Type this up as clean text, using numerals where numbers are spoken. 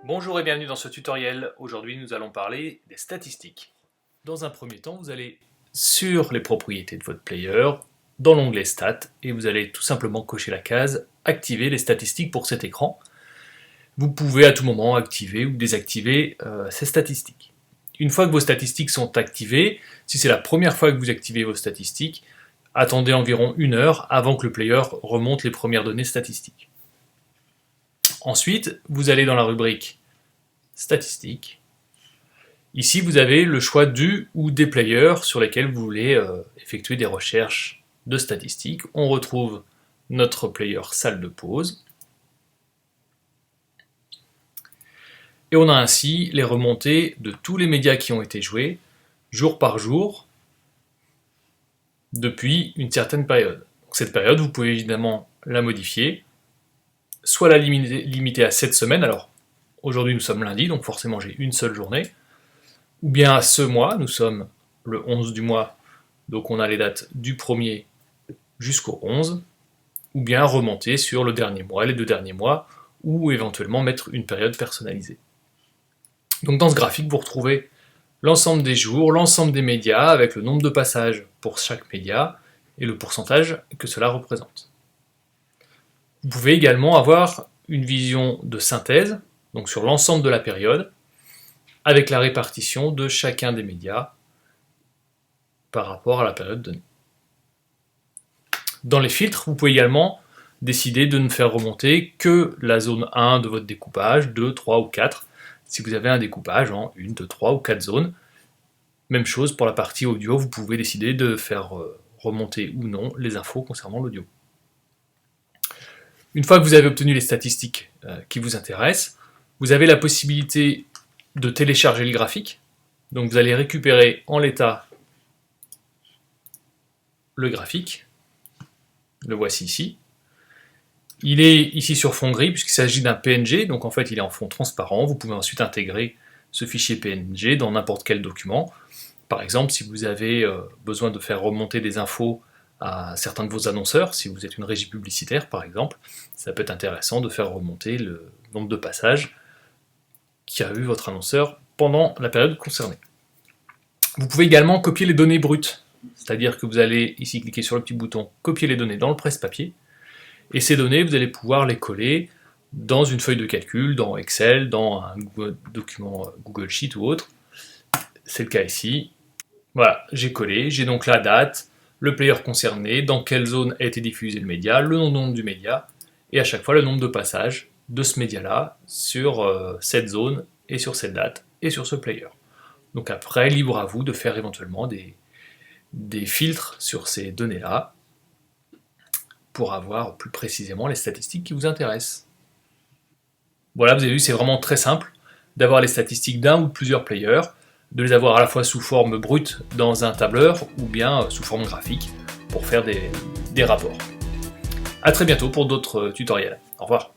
Bonjour et bienvenue dans ce tutoriel. Aujourd'hui nous allons parler des statistiques. Dans un premier temps, vous allez sur les propriétés de votre player, dans l'onglet Stats, et vous allez tout simplement cocher la case Activer les statistiques pour cet écran. Vous pouvez à tout moment activer ou désactiver ces statistiques. Une fois que vos statistiques sont activées, si c'est la première fois que vous activez vos statistiques, attendez environ 1 heure avant que le player remonte les premières données statistiques. Ensuite, vous allez dans la rubrique Statistiques. Ici, vous avez le choix du ou des players sur lesquels vous voulez effectuer des recherches de statistiques. On retrouve notre player salle de pause. Et on a ainsi les remontées de tous les médias qui ont été joués, jour par jour, depuis une certaine période. Donc, cette période, vous pouvez évidemment la modifier, soit la limiter à 7 semaines, alors aujourd'hui nous sommes lundi, donc forcément j'ai une seule journée, ou bien à ce mois, nous sommes le 11 du mois, donc on a les dates du 1er jusqu'au 11, ou bien remonter sur le dernier mois, les 2 derniers mois, ou éventuellement mettre une période personnalisée. Donc dans ce graphique, vous retrouvez l'ensemble des jours, l'ensemble des médias, avec le nombre de passages pour chaque média, et le pourcentage que cela représente. Vous pouvez également avoir une vision de synthèse, donc sur l'ensemble de la période, avec la répartition de chacun des médias par rapport à la période donnée. Dans les filtres, vous pouvez également décider de ne faire remonter que la zone 1 de votre découpage, 2, 3 ou 4, si vous avez un découpage en 1, 2, 3 ou 4 zones. Même chose pour la partie audio, vous pouvez décider de faire remonter ou non les infos concernant l'audio. Une fois que vous avez obtenu les statistiques qui vous intéressent, vous avez la possibilité de télécharger le graphique. Donc vous allez récupérer en l'état le graphique. Le voici ici. Il est ici sur fond gris puisqu'il s'agit d'un PNG, donc en fait il est en fond transparent. Vous pouvez ensuite intégrer ce fichier PNG dans n'importe quel document. Par exemple, si vous avez besoin de faire remonter des infos à certains de vos annonceurs, si vous êtes une régie publicitaire par exemple, ça peut être intéressant de faire remonter le nombre de passages qu'a eu votre annonceur pendant la période concernée. Vous pouvez également copier les données brutes, c'est-à-dire que vous allez ici cliquer sur le petit bouton copier les données dans le presse-papier, et ces données vous allez pouvoir les coller dans une feuille de calcul, dans Excel, dans un document Google Sheet ou autre. C'est le cas ici. Voilà, j'ai collé, j'ai donc la date, le player concerné, dans quelle zone a été diffusé le média, le nom du média, et à chaque fois le nombre de passages de ce média-là sur cette zone, et sur cette date, et sur ce player. Donc après, libre à vous de faire éventuellement des filtres sur ces données-là, pour avoir plus précisément les statistiques qui vous intéressent. Voilà, vous avez vu, c'est vraiment très simple d'avoir les statistiques d'un ou de plusieurs players, de les avoir à la fois sous forme brute dans un tableur ou bien sous forme graphique pour faire des rapports. A très bientôt pour d'autres tutoriels. Au revoir.